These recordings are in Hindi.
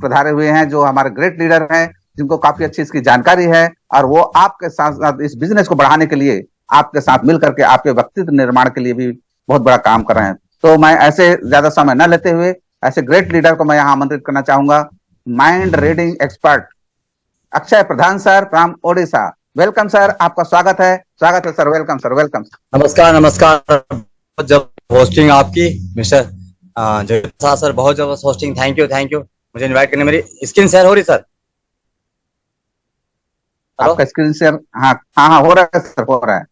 पधारे हुए हैं, जो हमारे ग्रेट लीडर हैं, जिनको काफी अच्छी इसकी जानकारी है, और वो आपके साथ साथ इस बिजनेस को बढ़ाने के लिए आपके साथ मिल करके आपके व्यक्तित्व निर्माण के लिए भी बहुत बड़ा काम कर रहे हैं। तो मैं ऐसे ज्यादा समय न लेते हुए ऐसे ग्रेट लीडर को मैं यहाँ आमंत्रित करना चाहूंगा, mind reading expert Akshay Pradhan sir from Odisha. Welcome sir, आपका स्वागत है सर, वेलकम सर, वेलकम। नमस्कार नमस्कार, जब होस्टिंग आपकी मिस्टर जगत सर, बहुत जबरदस्त होस्टिंग, थैंक यू मुझे इनवाइट करने। मेरी स्क्रीन शेयर हो रही सर? आपका स्क्रीन शेयर? हाँ हो रहा है सर, हो रहा है।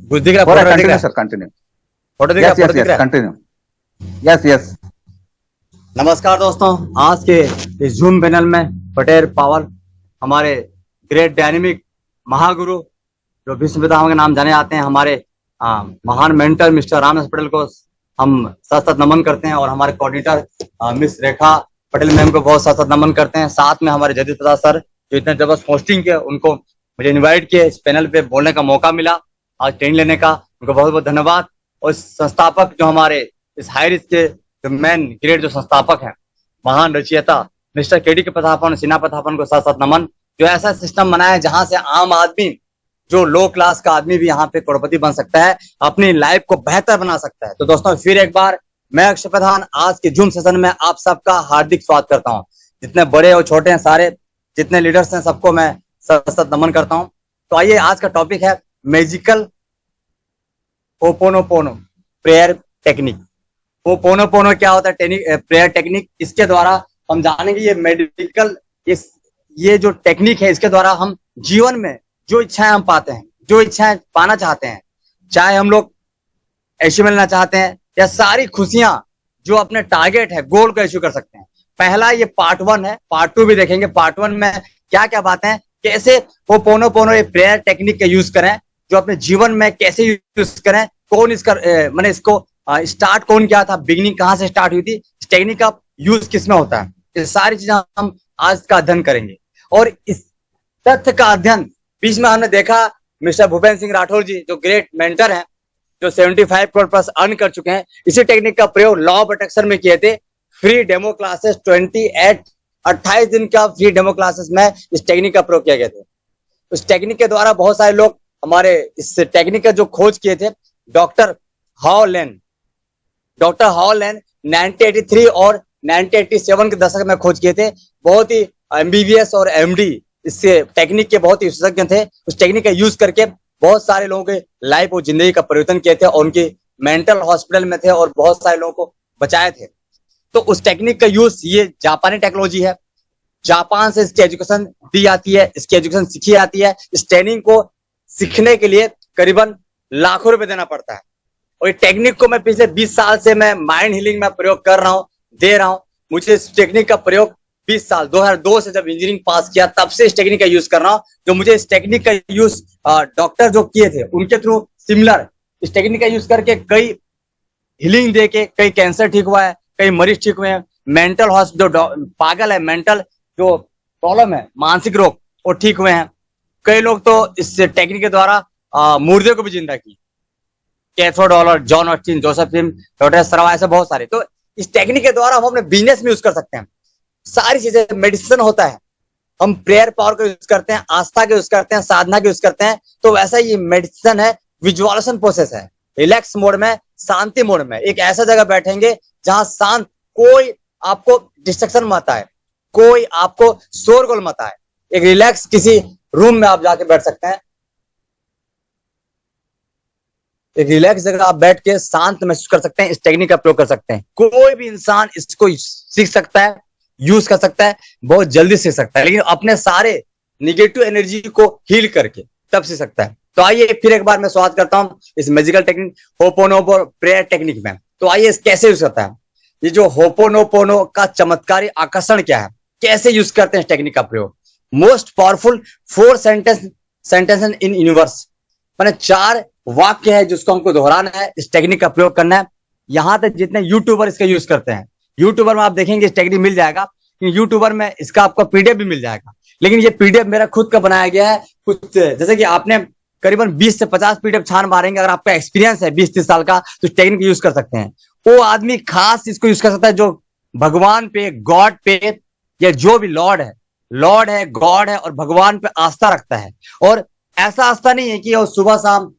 कुछ दिख रहा है? Continue sir, continue. फोटो दिख रहा है? कंटिन्यू। यस। नमस्कार दोस्तों, आज के इस जूम पैनल में पटेल पावर, हमारे ग्रेट डायनेमिक महागुरु जो विश्व पितामह के नाम जाने जाते हैं, हमारे महान मेंटर मिस्टर राम पटेल को हम सत नमन करते हैं, और हमारे कोऑर्डिनेटर मिस रेखा पटेल मैम को बहुत सत नमन करते हैं। साथ में हमारे जगदीश प्रसाद सर जो इतने जबरदस्त होस्टिंग किया, उनको मुझे इन्वाइट किया, इस पैनल पे बोलने का मौका मिला, आज ट्रेनिंग लेने का, उनको बहुत बहुत धन्यवाद। और संस्थापक जो हमारे इस हाई रिस्क के जो मेन ग्रेट जो संस्थापक हैं, महान रचयिता मिस्टर केडी के प्रतापन, सिन्हा प्रतापन को साथ नमन, जो ऐसा सिस्टम बनाया है जहां से आम आदमी, जो लो क्लास का आदमी भी यहाँ पे करोड़पति बन सकता है, अपनी लाइफ को बेहतर बना सकता है। तो दोस्तों फिर एक बार मैं अक्षय प्रधान आज के जूम सेशन में आप सबका हार्दिक स्वागत करता हूँ। जितने बड़े और छोटे हैं, सारे जितने लीडर्स हैं, सबको मैं सत नमन करता हूँ। तो आइए, आज का टॉपिक है magical ho'oponopono prayer technique. Ho'oponopono क्या होता है? Prayer technique. इसके द्वारा हम जानेंगे ये मेडिकल, ये जो टेक्निक है, इसके द्वारा हम जीवन में जो इच्छाएं हम पाते हैं, जो इच्छाएं पाना चाहते हैं, चाहे हम लोग ऐसे मिलना चाहते हैं या सारी खुशियां जो अपने टारगेट है, गोल को अचीव कर सकते हैं। पहला ये पार्ट 1 है, पार्ट 2 भी देखेंगे। पार्ट 1 में क्या क्या बातें हैं, कैसे होपोनोपोनो ये प्रेयर टेक्निक का यूज करें, जो अपने जीवन में कैसे यूज करें, कौन इसका मैंने इसको स्टार्ट कौन किया था, बिगिनिंग कहाँ से स्टार्ट हुई थी, इस टेक्निक का यूज किसमें होता है, ये सारी चीजें हम आज का अध्ययन करेंगे। और इस तथ्य का अध्ययन बीच में हमने देखा, मिस्टर भूपेंद्र सिंह राठौर जी जो ग्रेट मेंटर हैं, जो 75 करोड़ प्लस अर्न कर चुके हैं, इसी टेक्निक का प्रयोग लॉ ऑफ अट्रैक्शन में किए थे। फ्री डेमो क्लासेस 28 दिन का फ्री डेमो क्लासेस में इस टेक्निक का प्रयोग किया गया था। उस टेक्निक के द्वारा बहुत सारे लोग हमारे इस टेक्निक का जो खोज किए थे, डॉक्टर हॉलैंड 1983 और 1987 के दशक में खोज किए थे। बहुत ही एमबीबीएस और एमडी इससे टेक्निक के बहुत ही विशेषज्ञ थे। उस टेक्निक का यूज करके बहुत सारे लोगों के लाइफ और जिंदगी का परिवर्तन किए थे, और उनके मेंटल हॉस्पिटल में थे और बहुत सारे लोगों को बचाए थे। तो उस टेक्निक का यूज, ये जापानी टेक्नोलॉजी है, जापान से इसकी एजुकेशन दी जाती है, इसकी एजुकेशन सीखी जाती है। इस ट्रेनिंग को सीखने के लिए करीबन लाखों रुपए देना पड़ता है। और ये टेक्निक को मैं पिछले 20 साल से मैं माइंड हीलिंग में प्रयोग कर रहा हूँ, दे रहा हूँ। मुझे इस टेक्निक का प्रयोग 20 साल 2002 से जब इंजीनियरिंग पास किया, तब से इस टेक्निक का यूज कर रहा हूँ। जो मुझे इस टेक्निक का यूज डॉक्टर जो किए थे, उनके थ्रू सिमिलर इस टेक्निक का यूज करके कई हीलिंग दे के कई कैंसर ठीक हुआ है, कई मरीज ठीक हुए हैं, मेंटल हॉस्पिटल जो पागल है, मेंटल जो प्रॉब्लम है, मानसिक रोग, वो ठीक हुए हैं। कई लोग तो इस टेक्निक के द्वारा मुर्दे को भी जिंदा किए, कैथो डॉलर, John Austin, Joseph film, doctor सरवा, ऐसे बहुत सारे। तो इस टेक्निक के द्वारा हम अपने बिजनेस में यूज कर सकते हैं। सारी चीजें, मेडिसिन होता है, हम प्रेयर पावर का यूज करते हैं, आस्था का यूज करते हैं, साधना का यूज करते हैं। तो वैसा ये मेडिसिन है, विजुअलाइजेशन प्रोसेस है, रिलैक्स मोड में, शांति मोड में। एक ऐसा जगह बैठेंगे जहां शांत, कोई आपको डिस्ट्रक्शन मत आए, कोई आपको शोरगुल मत आए। एक रिलैक्स किसी रूम में आप जाके बैठ सकते हैं, एक रिलैक्स जगह आप बैठ के शांत महसूस कर सकते हैं, इस टेक्निक का प्रयोग कर सकते हैं। कोई भी इंसान इसको सीख सकता है, यूज कर सकता है, बहुत जल्दी सीख सकता है, लेकिन अपने सारे निगेटिव एनर्जी को हील करके तब सीख सकता है। तो आइए फिर एक बार मैं स्वागत करता हूं इस magical technique ho'oponopono prayer technique में। तो आइए कैसे यूज करता है, ये जो होपोनोपोनो का चमत्कारी आकर्षण क्या है, कैसे यूज करते हैं इस टेक्निक का प्रयोग। Most powerful 4 sentence in universe, मैंने 4 वाक्य है जिसको हमको दोहराना है, इस टेक्निक का प्रयोग करना है। यहां तक जितने यूट्यूबर इसका यूज करते हैं, यूट्यूबर में आप देखेंगे इस टेक्निक मिल जाएगा, यूट्यूबर में इसका आपको पीडीएफ भी मिल जाएगा। लेकिन ये पीडीएफ मेरा खुद का बनाया गया है, कुछ जैसे कि आपने करीबन 20 से 50 पीडीएफ छान मारेंगे, अगर आपका एक्सपीरियंस है 20-30 साल का, तो टेक्निक यूज कर सकते हैं। वो आदमी खास इसको यूज कर सकता है जो भगवान पे, गॉड पे या जो भी लॉर्ड है, गॉड है और भगवान पे आस्था रखता है, और ऐसा आस्था नहीं है कि वो सुबह शाम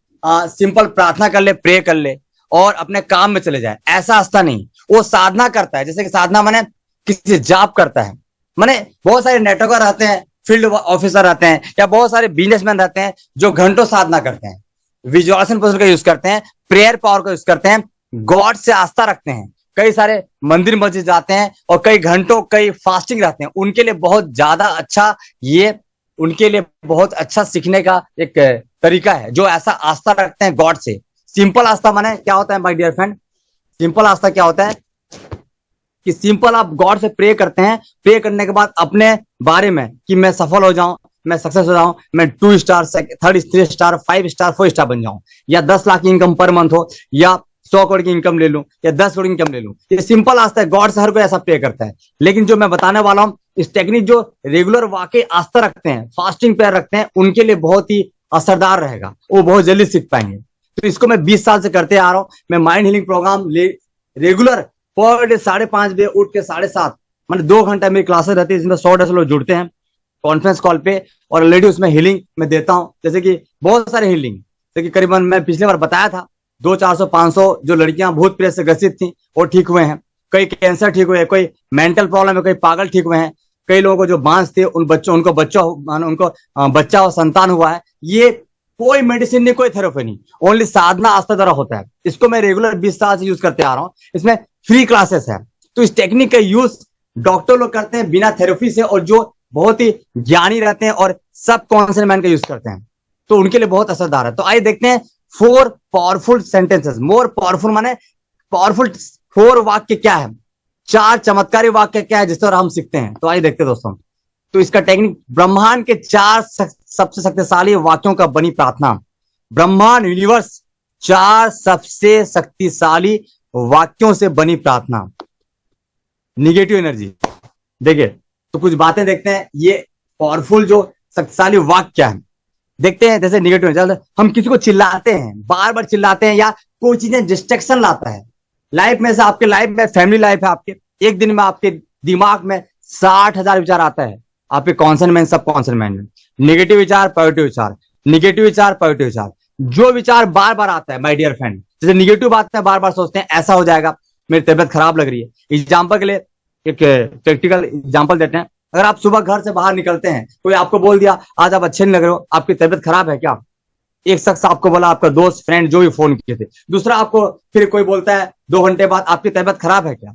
सिंपल प्रार्थना कर ले, प्रे कर ले और अपने काम में चले जाए, ऐसा आस्था नहीं। वो साधना करता है, जैसे कि साधना माने किसी जॉब करता है, माने बहुत सारे नेटवर्कर रहते हैं, फील्ड ऑफिसर रहते हैं, या बहुत सारे बिजनेसमैन रहते हैं जो घंटों साधना करते हैं, विजुअलाइजेशन प्रोसेस का यूज करते हैं, प्रेयर पावर का यूज करते हैं, गॉड से आस्था रखते हैं, कई सारे मंदिर मस्जिद जाते हैं और कई घंटों कई फास्टिंग रहते हैं। उनके लिए बहुत ज्यादा अच्छा, ये उनके लिए बहुत अच्छा सीखने का एक तरीका है, जो ऐसा आस्था रखते हैं गॉड से। सिंपल आस्था माने क्या होता है माय डियर फ्रेंड? सिंपल आस्था क्या होता है कि सिंपल आप गॉड से प्रे करते हैं, प्रे करने के बाद अपने बारे में कि मैं सफल हो जाऊं, मैं सक्सेस हो जाऊं, मैं 2 स्टार, 3 स्टार, 5 स्टार, 4 स्टार बन जाऊं, या 10 लाख की इनकम पर मंथ हो, या 100 करोड़ की इनकम ले लूं, या 10 करोड़ की इनकम ले लूं। ये सिंपल आस्था है, गॉड से हर कोई ऐसा प्रे करता है। लेकिन जो मैं बताने वाला हूं, इस टेक्निक जो रेगुलर वाकई आस्था रखते हैं, फास्टिंग प्रेयर रखते हैं, उनके लिए बहुत ही असरदार रहेगा, वो बहुत जल्दी सीख पाएंगे। तो इसको मैं 20 साल से करते आ रहा हूं। मैं mind healing programme regular per day 5:30 बजे उठ के 7:30 मतलब 2 घंटा मेरी क्लासेस रहती है, जिसमें 100-150 लोग जुड़ते हैं कॉन्फ्रेंस कॉल पे, और ऑलरेडी उसमें हीलिंग मैं देता हूं, जैसे कि बहुत सारे हीलिंग, जैसे कि करीबन मैं पिछले बार बताया था 200, 400, 500 जो लड़कियां भूत प्रेत से ग्रसित थी वो ठीक हुए हैं, कई कैंसर ठीक हुए हैं, कोई मेंटल प्रॉब्लम है, कोई पागल ठीक हुए हैं, कई लोगों को जो बांस थे उनको बच्चा और संतान हुआ है। ये कोई मेडिसिन नहीं, कोई थेरेपी नहीं, ओनली साधना आस्था द्वारा होता है। इसको मैं रेगुलर 20 साल से यूज करते आ रहा हूँ। इसमें फ्री क्लासेस है, तो इस टेक्निक का यूज डॉक्टर लोग करते हैं बिना थेरेपी से, और जो बहुत ही ज्ञानी रहते हैं और सब कॉन्शियस माइंड का यूज करते हैं, तो उनके लिए बहुत असरदार है। तो आइए देखते हैं 4 पावरफुल सेंटेंसेस। मोर पावरफुल माने पावरफुल 4 वाक्य क्या है, 4 चमत्कारी वाक्य क्या है, जिस तरह हम सीखते हैं। तो आइए देखते हैं दोस्तों। तो इसका टेक्निक, ब्रह्मांड के 4 सबसे शक्तिशाली वाक्यों का बनी प्रार्थना। ब्रह्मांड यूनिवर्स 4 सबसे शक्तिशाली वाक्यों से बनी प्रार्थना। निगेटिव एनर्जी, देखिए तो कुछ बातें देखते हैं, ये पावरफुल जो शक्तिशाली वाक्य क्या है देखते हैं। जैसे निगेटिव एनर्जी, हम किसी को चिल्लाते हैं, बार बार चिल्लाते हैं, या कोई चीजें डिस्ट्रैक्शन लाता है लाइफ में से, आपके लाइफ में फैमिली लाइफ है आपके, एक दिन में आपके दिमाग में 60,000 विचार आता है, आपके कॉन्सर्न में, सब कॉन्सर्न में, नेगेटिव विचार, पॉजिटिव विचार, नेगेटिव विचार, पॉजिटिव विचार। जो विचार बार बार आता है माय डियर फ्रेंड, जैसे निगेटिव बात है, बार बार सोचते हैं ऐसा हो जाएगा, मेरी तबियत खराब लग रही है। एग्जाम्पल के लिए एक प्रैक्टिकल एग्जाम्पल देते हैं। अगर आप सुबह घर से बाहर निकलते हैं, कोई आपको बोल दिया आज आप अच्छे नहीं लग रहे हो, आपकी तबियत खराब है क्या? एक शख्स आपको बोला, आपका दोस्त, फ्रेंड जो भी फोन किए थे। दूसरा आपको फिर कोई बोलता है 2 घंटे बाद, आपकी तबियत खराब है क्या?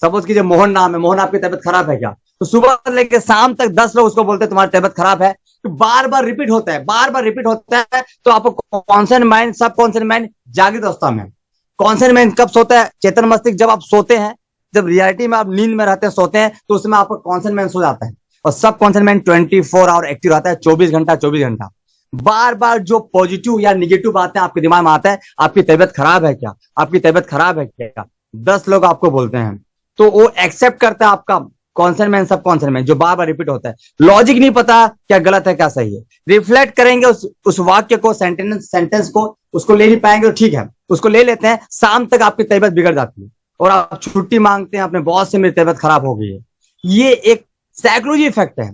सपोज कीजिए मोहन नाम है, मोहन आपकी तबियत खराब है क्या? तो सुबह लेके शाम तक 10 लोग उसको बोलते हैं तुम्हारी तबियत खराब है। तो बार बार रिपीट होता है, बार बार रिपीट होता है। तो आपको कॉन्शियस माइंड, सब कॉन्शियस माइंड जागृत अवस्था में। कॉन्शियस माइंड कब सोता है? चेतन मस्तिष्क जब आप सोते हैं, जब रियलिटी में आप नींद में रहते हैं, सोते हैं, तो उसमें आपका कॉन्शियस माइंड सो जाता है, और सब कॉन्शियस माइंड 24 आवर एक्टिव रहता है, 24 घंटा 24 घंटा। बार बार जो पॉजिटिव या निगेटिव बातें आपके दिमाग में आता है, आपकी तबियत खराब है क्या, आपकी तबियत खराब है क्या, 10 लोग आपको बोलते हैं, तो वो एक्सेप्ट करता है आपका कॉन्शियस माइंड, सब कॉन्शियस माइंड, जो बार बार रिपीट होता है। लॉजिक नहीं पता क्या गलत है क्या सही है, रिफ्लेक्ट करेंगे उस वाक्य को, सेंटेंस को, उसको ले नहीं पाएंगे तो ठीक है, उसको ले लेते हैं, शाम तक आपकी तबियत बिगड़ जाती है और आप छुट्टी मांगते हैं अपने बॉस से, मेरी तबियत खराब हो गई है। ये एक साइकोलॉजी इफेक्ट है।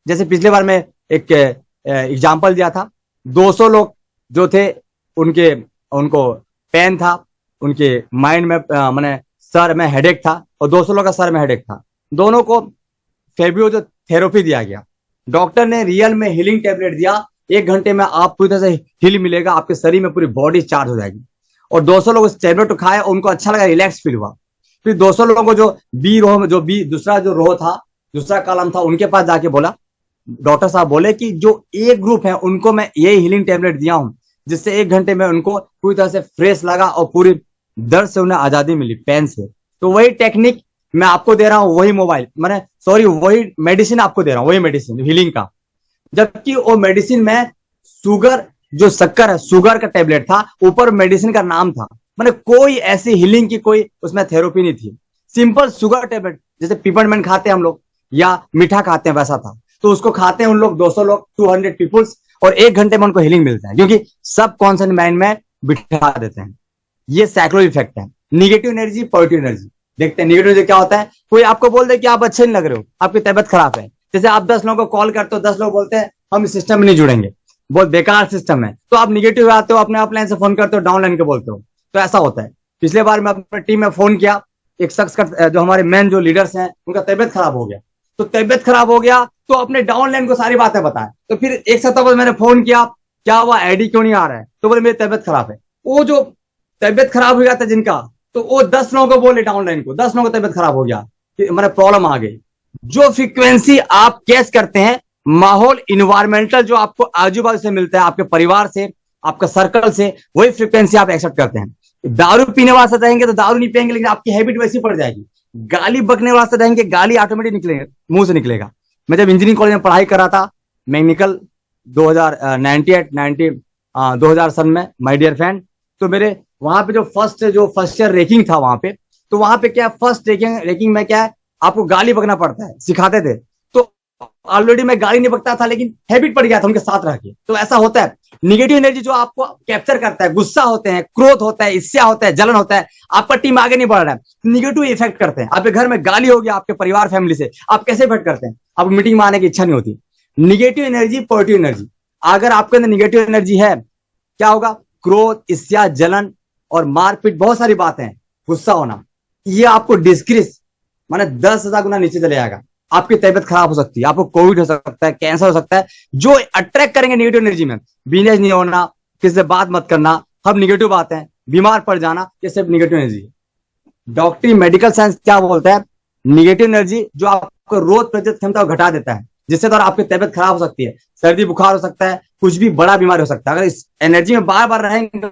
जैसे पिछले बार में एक एग्जाम्पल दिया था, 200 लोग जो थे, उनको पेन था, उनके माइंड में माने सर में हेडेक था, और 200 लोग का सर में हेडेक था। दोनों को फेबियो जो थेरेपी दिया गया, डॉक्टर ने रियल में हीलिंग टेबलेट दिया, 1 घंटे में आप पूरी तरह से हील मिलेगा, आपके शरीर में पूरी बॉडी चार्ज हो जाएगी। और 200 लोग उस टेबलेट को खाए, उनको अच्छा लगा, रिलैक्स फील हुआ। फिर 200 लोगों को जो बी रो में, जो बी दूसरा जो रो था, दूसरा कॉलम था, उनके पास जाके बोला, डॉक्टर साहब बोले कि जो एक ग्रुप है उनको मैं ये हीलिंग टेबलेट दिया हूं, जिससे 1 घंटे में उनको पूरी तरह से फ्रेश लगा और पूरी दर्द से उन्हें आजादी मिली, पेन से। तो वही टेक्निक मैं आपको दे रहा हूं, वही वही मेडिसिन आपको दे रहा हूं, वही मेडिसिन हीलिंग का। जबकि वो मेडिसिन में शुगर, जो शक्कर है, शुगर का टेबलेट था, ऊपर मेडिसिन का नाम था, मैंने कोई ऐसी हीलिंग की कोई उसमें थेरेपी नहीं थी। सिंपल शुगर टेबलेट, जैसे पिपरमेंट खाते हैं हम लोग या मीठा खाते हैं, वैसा था। तो उसको खाते हैं उन लोग 200 लोग, 200 पीपुल्स, और 1 घंटे में उनको हीलिंग मिलता है, क्योंकि सब कॉन्शियस माइंड में बिठा देते हैं। ये साइकोलॉजी इफेक्ट है। निगेटिव एनर्जी, पॉजिटिव एनर्जी, देखते हैं निगेटिव एनर्जी क्या होता है। कोई आपको बोल दे कि आप अच्छे नहीं लग रहे हो, आपकी तबियत खराब है, जैसे आप 10 लोगों को कॉल करते हो, 10 लोग बोलते हैं हम इस सिस्टम में नहीं जुड़ेंगे, बहुत बेकार सिस्टम है, तो आप निगेटिव आते हो, अपने अपलाइन से फोन करते हो, डाउनलाइन के बोलते हो। तो ऐसा होता है। पिछले बार मैं अपनी टीम में फोन किया, एक शख्स का जो हमारे मेन जो लीडर्स हैं उनका तबियत खराब हो गया, तो तबियत खराब हो गया तो अपने डाउनलाइन को सारी बातें बताएं। तो फिर एक सप्ताह बाद मैंने फोन किया, क्या हुआ, आईडी क्यों नहीं आ रहा है, तो बोले मेरी तबियत खराब है। वो जो तबियत खराब हो गया था जिनका, तो वो 10 लोगों को बोले डाउनलाइन को, 10 लोगों को तबियत खराब हो गया, मैंने प्रॉब्लम आ गई। जो फ्रीक्वेंसी आप कैच करते हैं, माहौल इन्वायरमेंटल जो आपको आजू बाजू से मिलता है, आपके परिवार से, आपका सर्कल से, वही फ्रीक्वेंसी आप एक्सेप्ट करते हैं। दारू पीने वास्ते रहेंगे तो दारू नहीं पियेंगे, लेकिन आपकी हैबिट वैसी पड़ जाएगी। गाली बकने वास्ते रहेंगे, गाली ऑटोमेटिक निकलेगा, मुंह से निकलेगा। मैं जब इंजीनियरिंग कॉलेज में पढ़ाई कर रहा था, मैकेनिकल 2000 सन में, माय डियर फ्रेंड, तो मेरे वहां पे जो फर्स्ट ईयर रैंकिंग था वहां पे, तो वहां पे क्या फर्स्ट रैंकिंग में क्या है, आपको गाली बकना पड़ता है, सिखाते थे। तो ऑलरेडी मैं गाली नहीं बकता था, लेकिन हैबिट पड़ गया था उनके साथ रह के। तो ऐसा होता है, निगेटिव एनर्जी जो आपको कैप्चर करता है, गुस्सा होते हैं, क्रोध होता है, ईर्ष्या होता है, जलन होता है, आपका टीम आगे नहीं बढ़ रहा है, निगेटिव इफेक्ट करते हैं। आपके घर में गाली हो गया आपके परिवार फैमिली से, आप कैसे इफेक्ट करते हैं, आपको मीटिंग में आने की इच्छा नहीं होती। निगेटिव एनर्जी, पॉजिटिव एनर्जी, अगर आपके अंदर निगेटिव एनर्जी है, क्या होगा, क्रोध, ईर्ष्या, जलन और मारपीट, बहुत सारी बातें हैं, गुस्सा होना, ये आपको डिस्क्रिस माने 10,000 गुना नीचे चले जाएगा। आपकी तबियत खराब हो सकती है, आपको कोविड हो सकता है, कैंसर हो सकता है, जो अट्रैक्ट करेंगे निगेटिव एनर्जी में। बिजनेस नहीं होना, किसी से बात मत करना, हम निगेटिव बातें हैं, बीमार पड़ जाना, ये सब निगेटिव एनर्जी है। डॉक्टरी मेडिकल साइंस क्या बोलता है, निगेटिव एनर्जी जो आपको रोग प्रतिरोध क्षमता को घटा देता है, जिससे द्वारा आपकी तबियत खराब हो सकती है, सर्दी बुखार हो सकता है, कुछ भी बड़ा बीमारी हो सकता है। अगर इस एनर्जी में बार बार रहेंगे,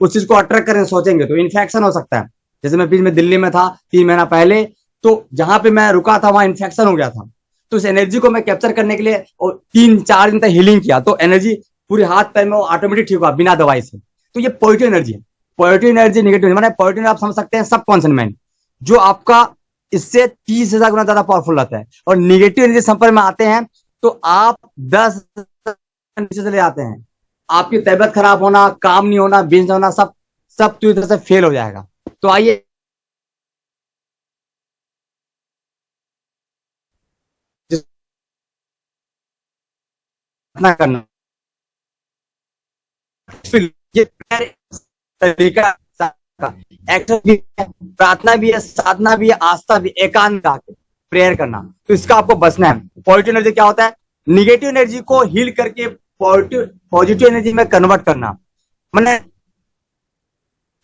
उस चीज को अट्रैक्ट करेंगे, सोचेंगे, तो इन्फेक्शन हो सकता है। जैसे मैं बीच में दिल्ली में था 3 महीना पहले, तो जहां पे मैं रुका था वहां इन्फेक्शन हो गया था। तो इस एनर्जी को मैं कैप्चर करने के लिए 3-4 दिन तक हीलिंग किया, तो एनर्जी पूरे हाथ पैर में ऑटोमेटिक ठीक हुआ बिना दवाई से। तो ये पॉजिटिव एनर्जी है। पॉजिटिव एनर्जी, निगेटिव माने पॉजिटिव आप समझ सकते हैं सबकॉन्शियस माइंड, जो आपका इससे 30,000 गुना ज्यादा पावरफुल रहता है। और निगेटिव एनर्जी संपर्क में आते हैं तो आप 10 नीचे चले जाते हैं, आपकी तबियत खराब होना, काम नहीं होना, बिजनेस होना, सब पूरी तरह से फेल हो जाएगा। तो आइए करना, ये तरीका एक्शन भी है, प्रार्थना भी है, साधना भी है, आस्था भी, एकांत आके प्रेयर करना। तो इसका आपको बचना है। पॉजिटिव एनर्जी क्या होता है, निगेटिव एनर्जी को हील करके पॉजिटिव एनर्जी में कन्वर्ट करना, मैंने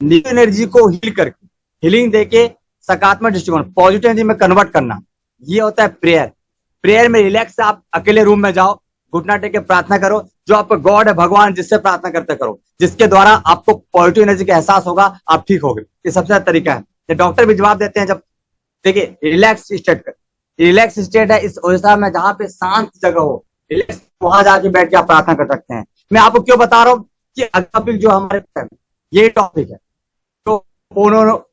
निगेटिव एनर्जी को हील करके, हीलिंग देके सकारात्मक दृष्टिकोण पॉजिटिव एनर्जी में कन्वर्ट करना, ये होता है प्रेयर। प्रेयर में रिलैक्स, आप अकेले रूम में जाओ, घुटना टेक के प्रार्थना करो, जो आपका गॉड है, भगवान, जिससे प्रार्थना करते करो, जिसके द्वारा आपको पॉजिटिव एनर्जी का एहसास होगा, आप ठीक हो गए। ये सबसे अच्छा तरीका है। डॉक्टर भी जवाब देते हैं, जब देखिए रिलैक्स स्टेट है इस अवस्था में जहां पे शांत जगह हो, रिलैक्स, वहां जाके बैठ के आप प्रार्थना कर सकते हैं। मैं आपको क्यों बता रहा हूँ कि अगला टॉपिक जो हमारे ये टॉपिक है, तो पोनो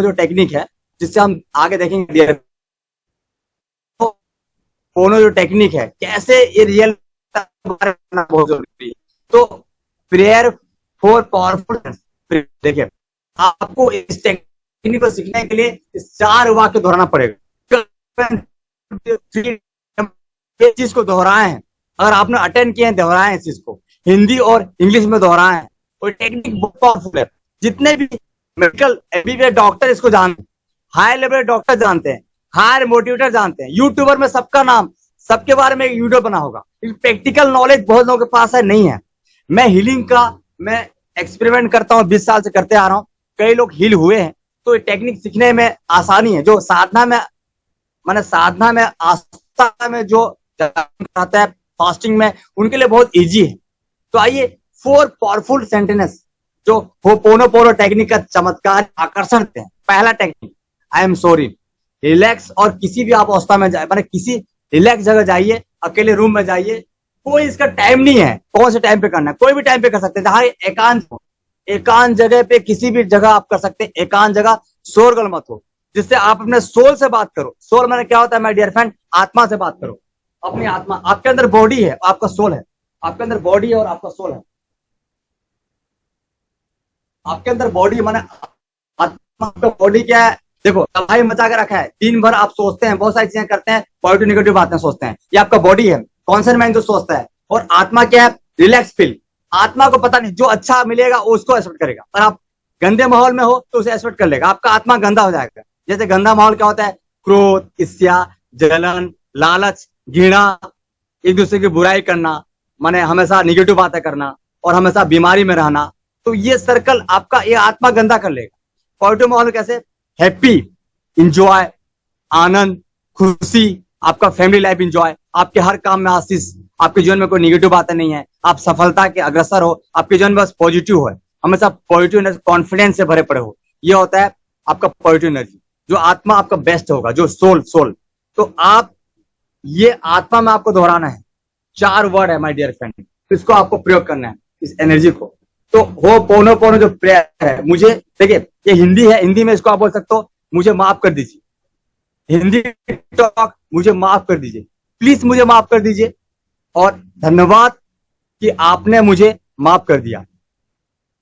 जो टेक्निक है, जिससे हम आगे देखेंगे, पोनो जो टेक्निक है, कैसे ये रियल बहुत जरूरी है। तो प्रेयर फॉर पावरफुल, देखिए आपको इस टेक्निक को सीखने के लिए 4 वाक्य दोहराना पड़ेगा। इस चीज को दोहराए हैं, अगर आपने अटेंड किए हैं, दोहराए इस चीज को, हिंदी और इंग्लिश में दोहराए हैं। और टेक्निक बहुत पावरफुल है। जितने भी मेडिकल एमबीबीएस डॉक्टर इसको जानते हैं, हाई लेवल डॉक्टर जानते हैं, हायर मोटिवेटर जानते हैं, यूट्यूबर में सबका नाम, सबके बारे में एक वीडियो बना होगा। प्रैक्टिकल नॉलेज बहुत लोगों के पास है, नहीं है। मैं हीलिंग का मैं एक्सपेरिमेंट करता हूँ, 20 साल से करते आ रहा हूँ, कई लोग हील हुए हैं। तो ये टेक्निक सीखने में आसानी है। जो साधना में, माने साधना में, आस्था में जो आता है, फास्टिंग में, उनके लिए बहुत इजी है। तो आइए 4 पावरफुल सेंटेंस जो होपोनोपोनो टेक्निक का चमत्कार आकर्षण है। पहला technique, I am sorry. Relax, और किसी भी आप अवस्था में जाए, माने किसी रिलैक्स जगह जाइए, अकेले रूम में जाइए, कोई इसका टाइम नहीं है, कौन से टाइम पे करना है, कोई भी टाइम पे कर सकते हैं, जहां एकांत हो, एकांत जगह पे, किसी भी जगह आप कर सकते हैं। एकांत जगह, शोरगुल मत हो, जिससे आप अपने सोल से बात करो। सोल मैंने क्या होता है माय डियर फ्रेंड, आत्मा से बात करो, अपनी आत्मा। आपके अंदर बॉडी है, आपका सोल है, आपके अंदर बॉडी है और आपका सोल है। आपके अंदर बॉडी माने आत्मा का बॉडी क्या है, देखो तबाही मचा के रखा है, दिन भर आप सोचते हैं, बहुत सारी चीजें करते हैं, पॉजिटिव नेगेटिव बातें सोचते हैं, ये आपका बॉडी है, कॉन्सर्न माइंड जो सोचता है। और आत्मा क्या है, रिलैक्स फील। आत्मा को पता नहीं, जो अच्छा मिलेगा उसको एक्सेप्ट करेगा, और आप गंदे माहौल में हो तो उसे एक्सेप्ट कर लेगा, आपका आत्मा गंदा हो जाएगा। जैसे गंदा माहौल क्या होता है, क्रोध, ईर्ष्या, जलन, लालच, घृणा, एक दूसरे की बुराई करना, माने हमेशा निगेटिव बातें करना और हमेशा बीमारी में रहना, तो ये सर्कल आपका ये आत्मा गंदा कर लेगा। पॉजिटिव माहौल कैसे, हैप्पी, इंजॉय, आनंद, खुशी, आपका फैमिली लाइफ इंजॉय, आपके हर काम में आशीष, आपके जीवन में कोई निगेटिव बातें नहीं है, आप सफलता के अग्रसर हो, आपके जीवन में बस पॉजिटिव है, हमेशा पॉजिटिव एनर्जी, कॉन्फिडेंस से भरे पड़े हो, ये होता है आपका पॉजिटिव एनर्जी। जो आत्मा आपका बेस्ट होगा, जो सोल। तो आप ये आत्मा में आपको दोहराना है, 4 वर्ड है माय डियर फ्रेंड, तो इसको आपको प्रयोग करना है, इस एनर्जी को। तो हो पोनो पोनो जो प्रेयर है, मुझे देखिए ये हिंदी है, हिंदी में इसको आप बोल सकते हो, मुझे माफ कर दीजिए, हिंदी टॉक, मुझे माफ कर दीजिए, प्लीज मुझे माफ कर दीजिए, और धन्यवाद कि आपने मुझे माफ कर दिया,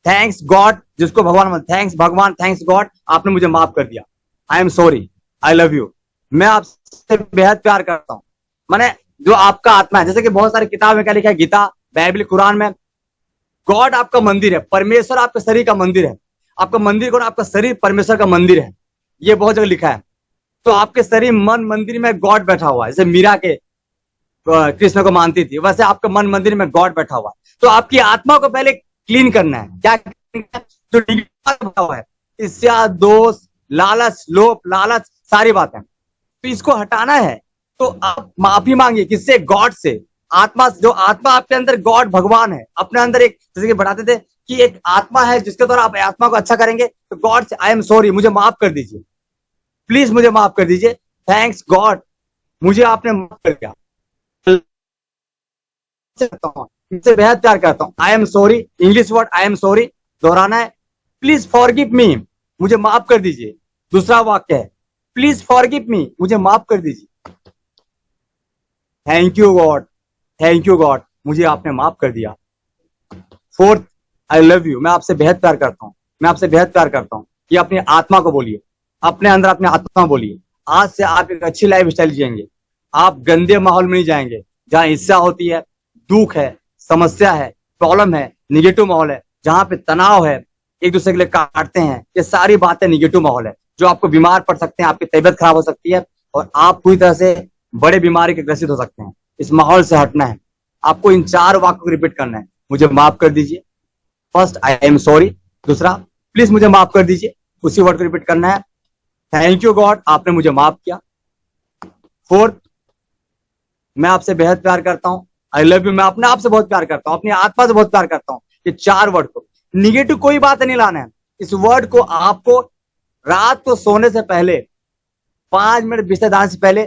थैंक्स गॉड, जिसको भगवान, थैंक्स भगवान, थैंक्स गॉड, आपने मुझे माफ कर दिया, आई am sorry, I love you, मैं आपसे बेहद प्यार करता हूं। माने जो आपका आत्मा है, जैसे कि बहुत सारी किताब में क्या लिखा है, गीता, बाइबल, कुरान में, गॉड आपका मंदिर है, परमेश्वर आपके शरीर का मंदिर है, आपका मंदिर कौन, आपका शरीर परमेश्वर का मंदिर है, ये बहुत जगह लिखा है। तो आपके शरीर मन मंदिर में गॉड बैठा हुआ है, जैसे मीरा के कृष्ण को मानती थी, वैसे आपका मन मंदिर में गॉड बैठा हुआ है। तो आपकी आत्मा को पहले क्लीन करना है, क्या जो बैठा हुआ है, ईर्ष्या, दोष, लालच, लोभ, लालच, सारी बातें, तो इसको हटाना है। तो आप माफी मांगिए, किससे, गॉड से। आत्मा, जो आत्मा आपके अंदर, गॉड भगवान है अपने अंदर, एक जैसे कि बताते थे कि एक आत्मा है जिसके द्वारा आप आत्मा को अच्छा करेंगे, तो गॉड से आई एम सॉरी, मुझे माफ कर दीजिए, प्लीज मुझे माफ कर दीजिए, थैंक्स गॉड, मुझे आपने माफ कर दिया, इनसे बेहद प्यार करता हूं, आई am sorry, English word I am sorry दोहराना है, प्लीज फॉरगिव मी, मुझे माफ कर दीजिए। दूसरा वाक्य है, प्लीज फॉरगिव मी, मुझे माफ कर दीजिए, thank you God, thank you God, मुझे आपने माफ कर दिया। फोर्थ, आई लव यू, मैं आपसे बेहद प्यार करता हूं, मैं आपसे बेहद प्यार करता हूं। ये अपनी आत्मा को बोलिए, अपने अंदर अपने आत्मा बोलिए। आज से आप एक अच्छी लाइफ स्टाइल जिएंगे, आप गंदे माहौल में नहीं जाएंगे, जहां ईर्ष्या होती है, दुख है, समस्या है, प्रॉब्लम है, निगेटिव माहौल है, जहां पे तनाव है, एक दूसरे के लिए काटते हैं, ये सारी बातें निगेटिव माहौल है, जो आपको बीमार पड़ सकते हैं, आपकी तबीयत खराब हो सकती है, और आप पूरी तरह से बड़े बीमारी के ग्रसित हो सकते हैं। इस माहौल से हटना है, आपको इन 4 वाक्यों को रिपीट करना है, मुझे माफ कर दीजिए, फर्स्ट आई एम सॉरी, दूसरा प्लीज मुझे माफ कर दीजिए, उसी वर्ड को रिपीट करना है, थैंक यू गॉड, आपने मुझे माफ किया, फोर्थ, मैं आपसे बेहद प्यार करता हूं, आई लव यू, मैं अपने आप से बहुत प्यार करता हूं, अपनी आत्मा से बहुत प्यार करता हूं। ये 4 वर्ड को, निगेटिव कोई बात नहीं लाना है, इस वर्ड को आपको रात को सोने से पहले 5 मिनट बिस्तर डालने से पहले,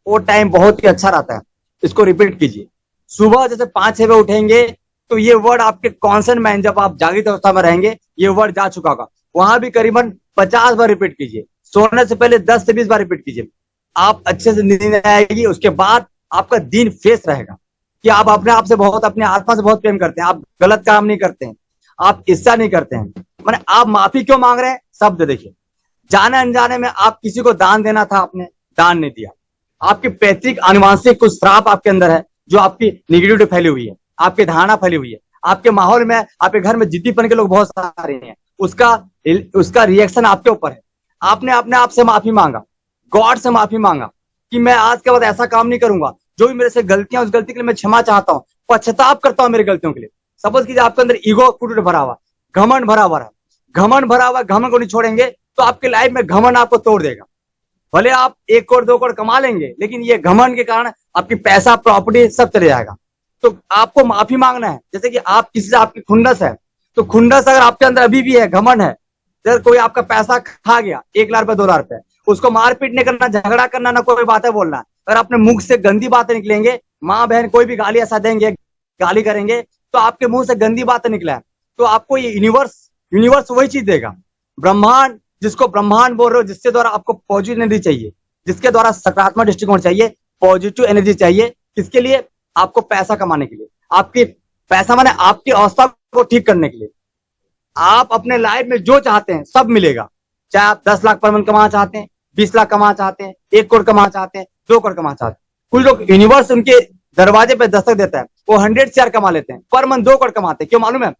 वो टाइम बहुत ही अच्छा रहता है, इसको रिपीट कीजिए। सुबह जैसे 5-6 बजे उठेंगे तो ये वर्ड आपके कॉन्सर्न माइंड, जब आप जागृत अवस्था में रहेंगे, ये वर्ड जा चुका होगा, वहां भी करीबन 50 बार रिपीट कीजिए। सोने से पहले 10 से 20 बार रिपीट कीजिए, आप अच्छे से नींद आएगी, उसके बाद आपका दिन फ्रेश रहेगा कि आप अपने आप से बहुत, अपने आत्मा से बहुत प्रेम करते हैं, आप गलत काम नहीं करते हैं, आप ईर्ष्या नहीं करते हैं। माने आप माफी क्यों मांग रहे हैं, शब्द देखिए, जाने अनजाने में आप किसी को दान देना था, आपने दान नहीं दिया, आपकी पैतृक अनुवांशिक कुछ श्राप आपके अंदर है, जो आपकी निगेटिविटी फैली हुई है, आपकी धारणा फैली हुई है, आपके माहौल में, आपके घर में जिद्दीपन के लोग बहुत सारे हैं, उसका रिएक्शन आपके ऊपर है। आपने अपने आप से माफी मांगा, गॉड से माफी मांगा कि मैं आज के बाद ऐसा काम नहीं करूंगा, जो भी मेरे से गलतियां, उस गलती के लिए मैं क्षमा चाहता हूँ, पश्चाताप करता हूँ मेरी गलतियों के लिए। सपोज कीजिए आपके अंदर ईगो फुट भरा हुआ, घमंड भरा हुआ है, घमंड भरा हुआ, घमंड को नहीं छोड़ेंगे तो आपकी लाइफ में घमंड आपको तोड़ देगा। भले आप 1 करोड़ 2 करोड़ कमा लेंगे, लेकिन ये घमंड के कारण आपकी पैसा, प्रॉपर्टी सब चले जाएगा। तो आपको माफी मांगना है। जैसे कि आप किसी से, आपकी खुंडस है, तो खुंडस अगर आपके अंदर अभी भी है, घमंड है, जैसे कोई आपका पैसा खा गया, 1 लाख रुपए 2 लाख रुपए, उसको मारपीट नहीं करना, झगड़ा करना, ना कोई बातें बोलना। अगर अपने मुख से गंदी बातें निकलेंगे, माँ बहन कोई भी गाली ऐसा देंगे, गाली करेंगे, तो आपके मुंह से गंदी बातें निकला है, तो आपको ये यूनिवर्स वही चीज देगा। ब्रह्मांड, जिसको ब्रह्मांड बोल रहे हो, जिसके द्वारा आपको पॉजिटिव एनर्जी चाहिए, जिसके द्वारा सकारात्मक दृष्टिकोण चाहिए, पॉजिटिव एनर्जी चाहिए, किसके लिए, आपको पैसा कमाने के लिए, आपकी पैसा माने आपकी अवस्था को ठीक करने के लिए। आप अपने लाइफ में जो चाहते हैं सब मिलेगा। चाहे आप 10 लाख पर मंथ कमाना चाहते हैं, 20 लाख कमाना चाहते हैं, 1 करोड़ कमाना चाहते हैं, 2 करोड़ कमाना चाहते हैं। कुछ लोग यूनिवर्स उनके दरवाजे पे दस्तक देता है, वो 100 शेयर कमा लेते हैं, पर मंथ 2 करोड़ कमाते हैं। क्यों मालूम है?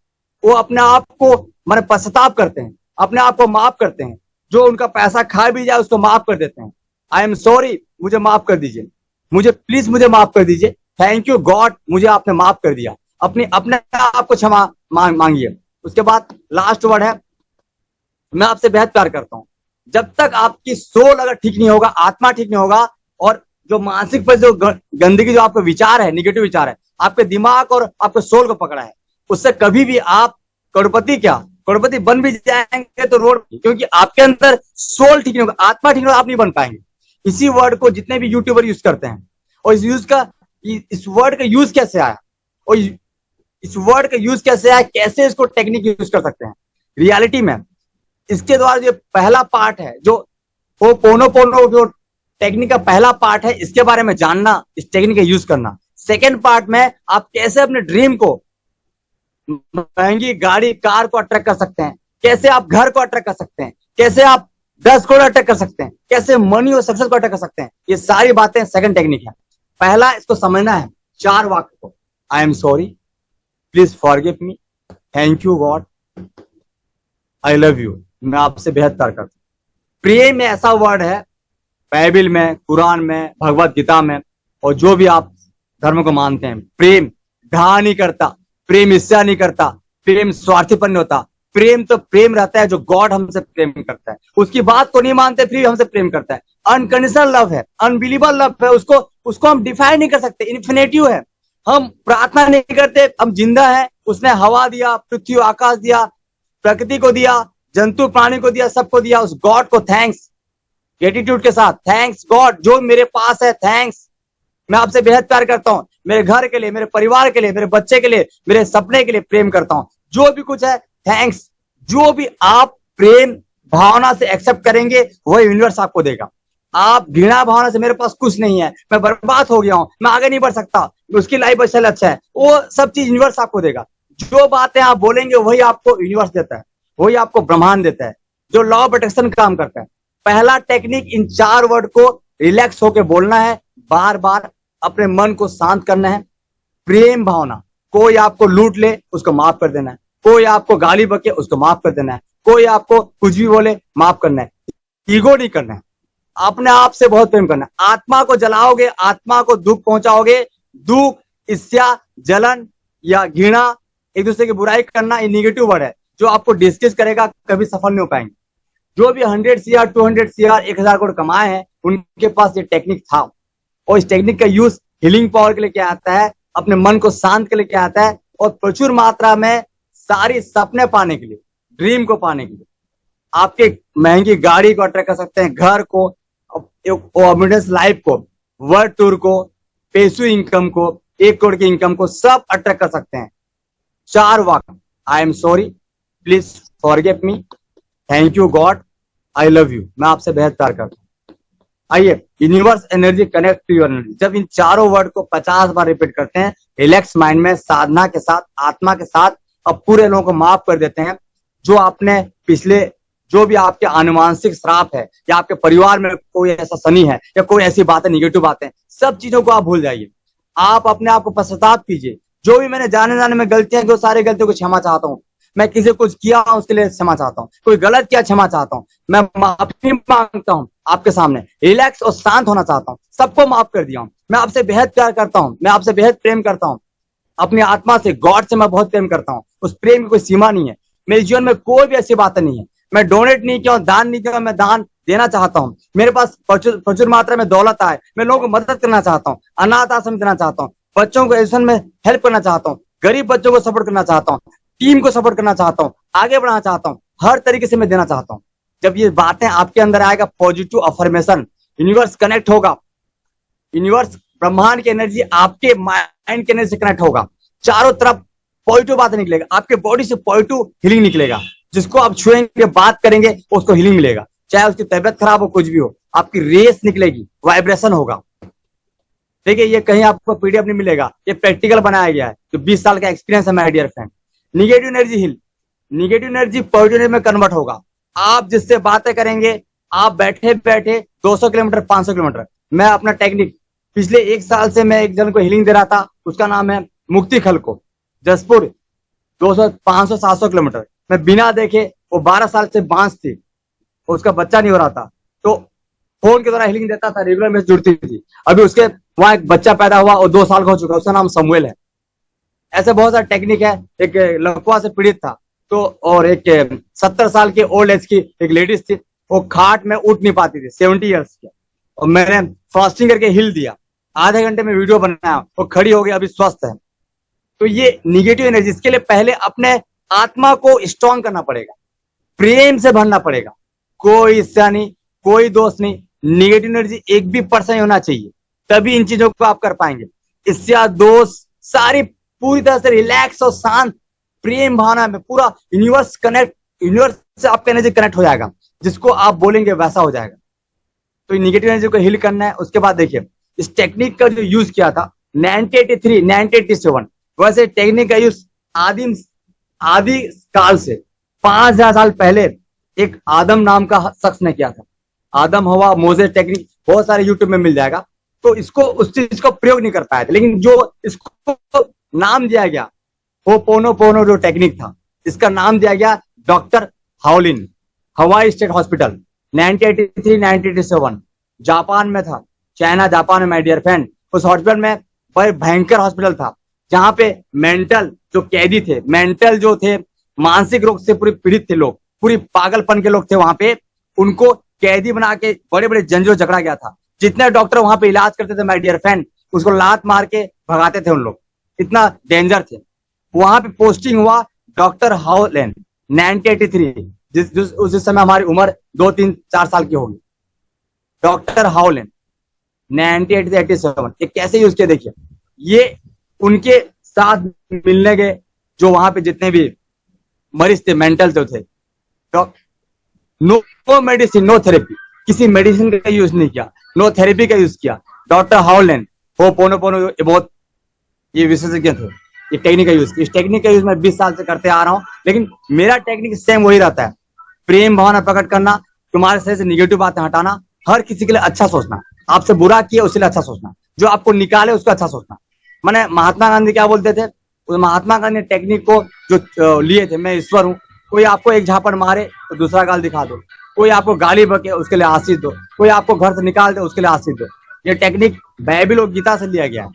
वो अपने आप को माने पश्चाताप करते हैं, अपने आप को माफ करते हैं। जो उनका पैसा खा भी जाए उसको माफ कर देते हैं। आई एम सॉरी, मुझे माफ कर दीजिए, मुझे प्लीज मुझे माफ कर दीजिए। थैंक यू गॉड, मुझे आपने माफ कर दिया। अपने आप को क्षमा मांगिए। उसके बाद लास्ट वर्ड है, मैं आपसे बेहद प्यार करता हूं। जब तक आपकी सोल अगर ठीक नहीं होगा, आत्मा ठीक नहीं होगा, और जो मानसिक पर जो गंदगी, जो आपका विचार है, निगेटिव विचार है, आपके दिमाग और आपके सोल को पकड़ा है, उससे कभी भी आप करोड़पति क्या, करोड़पति बन भी जाएंगे तो रोड, क्योंकि आपके अंदर सोल ठीक नहीं होगा, आत्मा ठीक नहीं होगा, आप नहीं बन पाएंगे। इसी वर्ड को जितने भी यूट्यूबर यूज करते हैं, और इस वर्ड का यूज कैसे आया, और इस वर्ड का यूज कैसे आया, कैसे इसको टेक्निक यूज कर सकते हैं रियलिटी में, इसके द्वारा जो पहला पार्ट है, जो वो पोनो जो टेक्निक का पहला पार्ट है, इसके बारे में जानना, इस टेक्निक का यूज करना। सेकेंड पार्ट में आप कैसे अपने ड्रीम को, महंगी गाड़ी कार को अट्रैक्ट कर सकते हैं, कैसे आप घर को अट्रैक्ट कर सकते हैं, कैसे आप 10 करोड़ अट्रैक्ट कर सकते हैं, कैसे मनी और सक्सेस को अट्रैक्ट कर सकते हैं, ये सारी बातें सेकंड टेक्निक है। पहला इसको समझना है, 4 वाक्य को। आई am sorry, please forgive me, thank you God, I love you, मैं आपसे बेहद प्यार करता हूं। प्रेम में ऐसा वर्ड है बाइबल में, कुरान में, भगवत गीता में, और जो भी आप धर्म को मानते हैं। प्रेम घा नहीं करता, प्रेम ईर्ष्या नहीं करता, प्रेम स्वार्थीपन नहीं होता। प्रेम तो प्रेम रहता है जो गॉड हमसे प्रेम करता है, उसकी बात को नहीं मानते फिर हमसे प्रेम करता है। अनकंडीशनल लव है, अनबिलीवेबल लव है, उसको हम डिफाइन नहीं कर सकते, इन्फिनिटिव है। हम प्रार्थना नहीं करते, हम जिंदा है, उसने हवा दिया, पृथ्वी आकाश दिया, प्रकृति को दिया, जंतु प्राणी को दिया, सबको दिया। उस गॉड को थैंक्स, एटीट्यूड के साथ, थैंक्स गॉड जो मेरे पास है, थैंक्स, मैं आपसे बेहद प्यार करता हूं, मेरे घर के लिए, मेरे परिवार के लिए, मेरे बच्चे के लिए, मेरे सपने के लिए प्रेम करता हूं, जो भी कुछ है थैंक्स। जो भी आप प्रेम भावना से एक्सेप्ट करेंगे वही यूनिवर्स आपको देगा। आप घृणा भावना से मेरे पास कुछ नहीं है, मैं बर्बाद हो गया हूं, मैं आगे नहीं बढ़ सकता, उसकी लाइफ अच्छा है, वो सब चीज यूनिवर्स आपको देगा। जो बातें आप बोलेंगे वही आपको यूनिवर्स देता है, वही आपको ब्रह्मांड देता है, जो लॉ ऑफ अट्रैक्शन काम करता है। पहला टेक्निक, इन 4 वर्ड को रिलैक्स होकर बोलना है, बार बार अपने मन को शांत करना है। प्रेम भावना, कोई आपको लूट ले उसको माफ कर देना है, कोई आपको गाली बके उसको माफ कर देना है, कोई आपको कुछ भी बोले माफ करना है, ईगो नहीं करना है, अपने आप से बहुत प्रेम करना है। आत्मा को जलाओगे, आत्मा को दुख पहुंचाओगे, दुख, ईर्ष्या, जलन या घृणा, एक दूसरे की बुराई करना, ये निगेटिव वर्ड है जो आपको डिस्कस करेगा, कभी सफल नहीं हो पाएंगे। जो भी 100 CR 200 CR 1000 करोड़ कमाए हैं, उनके पास ये टेक्निक था, और इस टेक्निक का यूज हीलिंग पावर के लिए क्या आता है, अपने मन को शांत के लिए क्या आता है, और प्रचुर मात्रा में सारी सपने पाने के लिए, ड्रीम को पाने के लिए। आपके महंगी गाड़ी को अट्रैक्ट कर सकते हैं, घर को, अबंडेंस लाइफ को, वर्ल्ड टूर को, पैसू इनकम को, 1 करोड़ की इनकम को, सब अट्रैक्ट कर सकते हैं। 4 वाक्य, I am sorry, please forgive me, thank you God, I love you, मैं आपसे बेहद प्यार करता हूं। आइए, universe energy connect to your energy. जब इन चारों वर्ड को 50 बार रिपीट करते हैं, रिलैक्स माइंड में, साधना के साथ, आत्मा के साथ, अब पूरे लोगों को माफ कर देते हैं। जो आपने पिछले, जो भी आपके आनुवांशिक श्राप है, या आपके परिवार में कोई ऐसा शनि है, या कोई ऐसी बातें, निगेटिव बातें, सब चीजों को आप भूल जाइए। आप अपने आप को पश्चाताप कीजिए। जो भी मैंने जाने में गलतियां की, वो सारी गलतियों को क्षमा चाहता हूँ। मैं किसी को कुछ किया उसके लिए क्षमा चाहता हूँ, कोई गलत किया क्षमा चाहता हूँ, मैं माफी मांगता हूँ आपके सामने, रिलैक्स और शांत होना चाहता हूँ, सबको माफ कर दिया हूँ। मैं आपसे बेहद प्यार करता हूँ, मैं आपसे बेहद प्रेम करता हूँ, अपनी आत्मा से, गॉड से मैं बहुत प्रेम करता हूँ। उस प्रेम की कोई सीमा नहीं है, मेरे जीवन में कोई भी ऐसी बात नहीं है। मैं डोनेट नहीं किया, दान नहीं किया, मैं दान देना चाहता हूँ। मेरे पास प्रचुर मात्रा में दौलत आए, मैं लोगों को मदद करना चाहता हूँ, अनाथ आश्रम देना चाहता हूँ, बच्चों को एजुकेशन में हेल्प करना चाहता हूँ, गरीब बच्चों को सपोर्ट करना चाहता हूँ, टीम को सपोर्ट करना चाहता हूँ, आगे बढ़ाना चाहता हूँ, हर तरीके से मैं देना चाहता हूँ। जब ये बातें आपके अंदर आएगा, पॉजिटिव अफर्मेशन, यूनिवर्स कनेक्ट होगा, यूनिवर्स, ब्रह्मांड की एनर्जी आपके माइंड की एनर्जी से कनेक्ट होगा, चारों तरफ पॉजिटिव बातें निकलेगा, आपके बॉडी से पॉजिटिव हीलिंग निकलेगा। जिसको आप छुएंगे, बात करेंगे, उसको हीलिंग मिलेगा, चाहे उसकी तबियत खराब हो, कुछ भी हो, आपकी रेस निकलेगी, वाइब्रेशन होगा। देखिए, ये कहीं आपको पीडीएफ नहीं मिलेगा, ये प्रैक्टिकल बनाया गया है, जो 20 साल का एक्सपीरियंस है my dear friend. Negative energy heal, negative energy positive energy में कन्वर्ट होगा। आप जिससे बातें करेंगे, आप बैठे बैठे 200 किलोमीटर 500 किलोमीटर। मैं अपना टेक्निक पिछले 1 साल से मैं एक जन को हीलिंग दे रहा था, उसका नाम है मुक्ति खलको, जसपुर, 200 500 700 किलोमीटर। मैं बिना देखे, वो 12 साल से बांस थी, उसका बच्चा नहीं हो रहा था, तो फोन के द्वारा हीलिंग देता था, रेगुलर में जुड़ती थी। अभी उसके वहां एक बच्चा पैदा हुआ और 2 साल का हो चुका, उसका नाम समवेल है। ऐसे बहुत सारे टेक्निक है। एक लकवा से पीड़ित था, तो और एक 70 साल की ओल्ड एज की एक लेडीज थी, वो खाट में उठ नहीं पाती थी, 70 ईयर्स की, और मैंने फास्टिंग करके हिल दिया, आधे घंटे में वीडियो बनाया, वो खड़ी हो गई, अभी स्वस्थ है। तो ये निगेटिव एनर्जी, इसके लिए पहले अपने आत्मा को स्ट्रॉन्ग करना पड़ेगा, प्रेम से भरना पड़ेगा, कोई ईर्ष्या नहीं, कोई दोष नहीं, निगेटिव एनर्जी 1 भी % होना चाहिए, तभी इन चीजों को आप कर पाएंगे। ईर्ष्या, दोष, सारी पूरी तरह से रिलैक्स और शांत प्रेम भावना में पूरा यूनिवर्स से आपका एनर्जी कनेक्ट हो जाएगा, जिसको आप बोलेंगे वैसा हो जाएगा। तो निगेटिव एनर्जी को हिल करना है। उसके बाद देखिए, इस टेक्निक का जो यूज किया था 1983 1987, वैसे टेक्निक का यूज आदि काल से 5000 साल पहले एक आदम नाम का शख्स ने किया था। आदम, हवा, मोजेस टेक्निक बहुत सारे यूट्यूब में मिल जाएगा। तो इसको उस चीज को प्रयोग नहीं कर पाया था, लेकिन जो इसको नाम दिया गया होपोनोपोनो जो टेक्निक था, इसका नाम दिया गया डॉक्टर हाओलिन, हवाई स्टेट हॉस्पिटल, 1983 1987 जापान में था। चाइना, जापान में, माय डियर फ्रेंड, उस हॉस्पिटल में बड़े भयंकर हॉस्पिटल था, जहां पे मेंटल जो कैदी थे, मेंटल जो थे, मानसिक रोग से पूरे पीड़ित थे लोग, पूरी पागलपन के लोग थे वहां पे, उनको कैदी बना के बड़े बड़े जंजीरों जकड़ा गया था। जितने डॉक्टर वहां पे इलाज करते थे, माय डियर फ्रेंड, उसको लात मार के भगाते थे उन लोग, इतना डेंजर थे। वहां पे पोस्टिंग हुआ डॉक्टर हाओलिन 1983, उस समय हमारी उम्र 2-3-4 साल की होगी। डॉक्टर हाओलिन 1987 ये कैसे यूज किया देखिए, ये उनके साथ मिलने गए जो वहां पे जितने भी मरीज थे, मेंटल जो थे, नो मेडिसिन, नो थेरेपी, किसी मेडिसिन का यूज नहीं किया, नो थेरेपी का यूज किया। डॉक्टर हाओलिन होपोनोपोनो बहुत ये विशेषज्ञ थे, ये टेक्निक का यूज। इस टेक्निक का यूज मैं 20 साल से करते आ रहा हूं, लेकिन मेरा टेक्निक सेम वही रहता है, प्रेम भावना प्रकट करना, तुम्हारे शरीर से निगेटिव बातें हटाना, हर किसी के लिए अच्छा सोचना, आपसे बुरा किया उसके लिए अच्छा सोचना, जो आपको निकाले उसको अच्छा सोचना। मैंने महात्मा गांधी क्या बोलते थे, महात्मा गांधी टेक्निक को जो लिए थे, मैं ईश्वर हूँ, कोई आपको एक झापड़ मारे तो दूसरा गाल दिखा दो, कोई आपको गाली बके उसके लिए आशीष दो, कोई आपको घर से निकाल दे उसके लिए आशीष दो। ये टेक्निक बाइबल और गीता से लिया गया,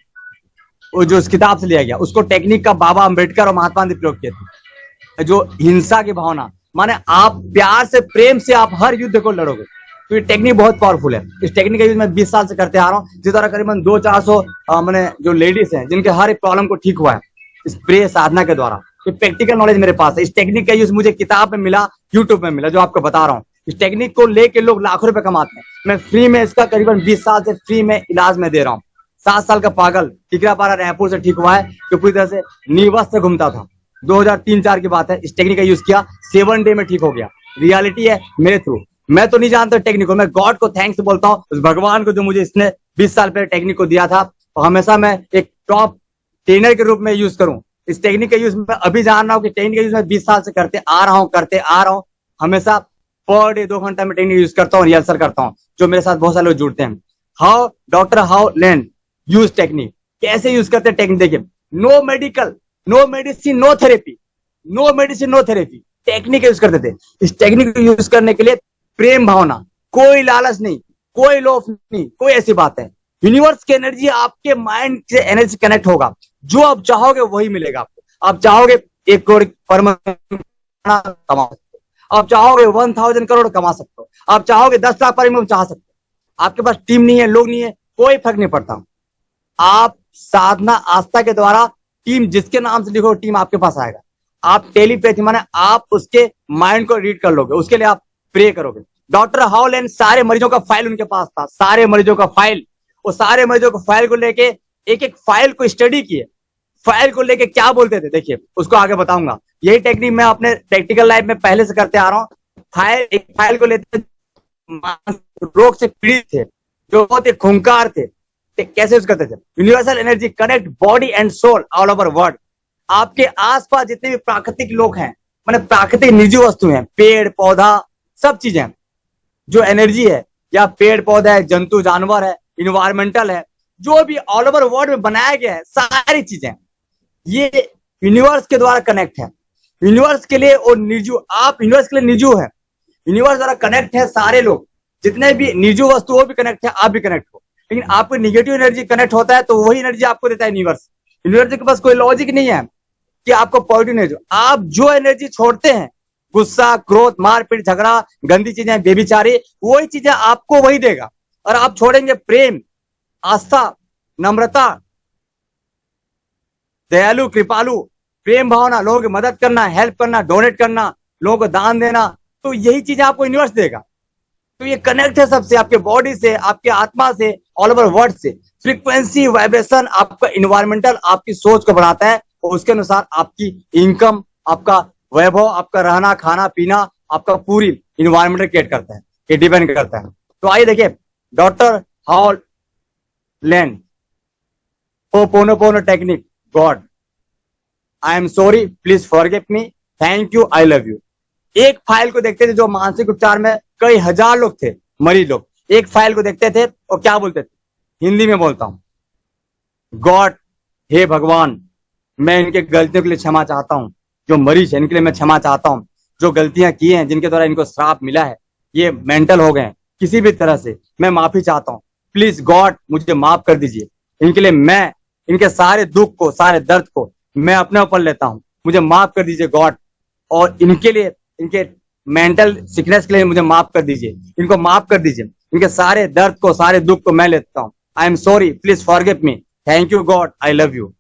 वो जो इस किताब से लिया गया, उसको टेक्निक का बाबा अम्बेडकर और महात्मा गांधी प्रयोग किए थे। जो हिंसा की भावना, माने आप प्यार से, प्रेम से आप हर युद्ध को लड़ोगे, तो ये टेक्निक बहुत पावरफुल है। इस टेक्निक का यूज मैं 20 साल से करते आ रहा हूँ, जिस तरह करीबन 200-400 मैंने जो लेडीज हैं जिनके हर एक प्रॉब्लम को ठीक हुआ है इस प्रे साधना के द्वारा। ये प्रैक्टिकल नॉलेज मेरे पास है। इस टेक्निक का यूज मुझे किताब में मिला, यूट्यूब में मिला, जो आपको बता रहा हूँ। इस टेक्निक को लेके लोग लाखों रुपए कमाते हैं। मैं फ्री में इसका करीबन 20 साल से फ्री में इलाज में दे रहा हूँ। 7 साल का पागल टिकरापारा रायपुर से ठीक हुआ है, जो पूरी तरह से नीवस से घूमता था। 2003-4 की बात है। इस टेक्निक का यूज किया, 7 डे में ठीक हो गया। रियलिटी है मेरे थ्रू। मैं तो नहीं जानता टेक्निक को, मैं गॉड को थैंक्स बोलता हूँ, उस भगवान को जो मुझे इसने 20 साल पहले टेक्निक को दिया था। और हमेशा मैं एक टॉप ट्रेनर के रूप में यूज करूं इस टेक्निक का यूज। मैं अभी जान रहा हूँ कि टेक्निक का यूज मैं 20 साल से करते आ रहा हूँ। हमेशा पर डे 2 घंटा में टेक्निक यूज करता हूँ, रिहर्सल करता हूँ, जो मेरे साथ बहुत सारे लोग जुड़ते हैं। How doctor Hew Len use technique, कैसे यूज करते हैं टेक्निक देखिए। No medical, no medicine, no therapy, no medicine, no therapy, technique use करते थे। इस टेक्निक को यूज करने के लिए प्रेम भावना, कोई लालच नहीं, कोई लोभ नहीं, कोई ऐसी बात है। यूनिवर्स की एनर्जी आपके माइंड से एनर्जी कनेक्ट होगा, जो आप चाहोगे वही मिलेगा आपको। आप चाहोगे 1 करोड़ पर कमा सकते हो, आप चाहोगे 1000 करोड़ कमा सकते हो, आप चाहोगे 10 लाख पर चाह सकते हो। आपके पास टीम नहीं है, लोग नहीं है, कोई फर्क नहीं पड़ता। आप साधना आस्था के द्वारा टीम जिसके नाम से लिखो, टीम आपके पास आएगा। आप टेलीपैथी माने आप उसके माइंड को रीड कर लोगे, उसके लिए आप प्रे करोगे। डॉक्टर हाओलिन सारे मरीजों का फाइल उनके पास था, सारे मरीजों का फाइल। वो सारे मरीजों को फाइल को लेके एक एक फाइल को स्टडी किए, फाइल को लेके क्या बोलते थे देखिए, उसको आगे बताऊंगा। यही टेक्निक मैं अपने प्रैक्टिकल लाइफ में पहले से करते आ रहा हूँ। एक फाइल को लेते रोग से पीड़ित थे, जो बहुत ही खूंखार थे, कैसे यूज करते थे। Universal energy connect body and soul all over world. आपके आसपास जितने भी प्राकृतिक लोग हैं, मैंने प्राकृतिक निर्जीव वस्तु है, पेड़ पौधा सब चीजें, जो एनर्जी है या पेड़ पौधा है, जंतु जानवर है, इन्वायरमेंटल है, जो भी ऑल ओवर वर्ल्ड में बनाया गया है, सारी चीजें ये यूनिवर्स के द्वारा कनेक्ट है। यूनिवर्स के लिए और निर्जीव, आप यूनिवर्स के लिए निर्जीव है, यूनिवर्स द्वारा कनेक्ट है। सारे लोग जितने भी निर्जीव वस्तु वो भी कनेक्ट है, आप भी कनेक्ट हो। लेकिन आपको निगेटिव एनर्जी कनेक्ट होता है तो वही एनर्जी आपको देता है यूनिवर्स। यूनिवर्स के पास कोई लॉजिक नहीं है कि आपको पॉजिटिव एनर्जी, आप जो एनर्जी छोड़ते हैं, गुस्सा, क्रोध, मारपीट, झगड़ा, गंदी चीजें, बेविचारी, वही चीजें आपको वही देगा। और आप छोड़ेंगे प्रेम, आस्था, नम्रता, दयालु, कृपालु, प्रेम भावना, लोगों की मदद करना, हेल्प करना, डोनेट करना, लोगों को दान देना, तो यही चीजें आपको यूनिवर्स देगा। तो ये कनेक्ट है सबसे, आपके बॉडी से, आपके आत्मा से, ऑल ओवर वर्ल्ड से। फ्रीक्वेंसी, वाइब्रेशन आपका इन्वायरमेंटल आपकी सोच को बढ़ाता है और उसके अनुसार आपकी इनकम, आपका वैभव, आपका रहना, खाना, पीना, आपका पूरी इन्वायरमेंटल क्रिएट करता है, ये डिपेंड करता है। तो आइए देखिए, doctor Holland, ho'oponopono technique, God, I am sorry, please forgive me, thank you, I love you. एक फाइल को देखते थे, जो मानसिक उपचार में कई हजार लोग थे, मरीज लोग, एक फाइल को देखते थे और क्या बोलते थे, हिंदी में बोलता हूं, गॉड, हे भगवान, मैं इनके गलतियों के लिए क्षमा चाहता हूं, जो मरीज है इनके लिए मैं क्षमा चाहता हूं, जो गलतियां की हैं, जिनके द्वारा इनको श्राप मिला है, ये मेंटल हो गए हैं किसी भी तरह से, मैं माफी चाहता हूं, प्लीज गॉड मुझे माफ कर दीजिए, इनके लिए मैं इनके सारे दुख को, सारे दर्द को मैं अपने ऊपर लेता हूं, मुझे माफ कर दीजिए गॉड, और इनके लिए, इनके मेंटल सिकनेस के लिए मुझे माफ कर दीजिए, इनको माफ कर दीजिए, इनके सारे दर्द को, सारे दुख को मैं लेता हूं, आई am sorry, please forgive me, thank you God, I love you.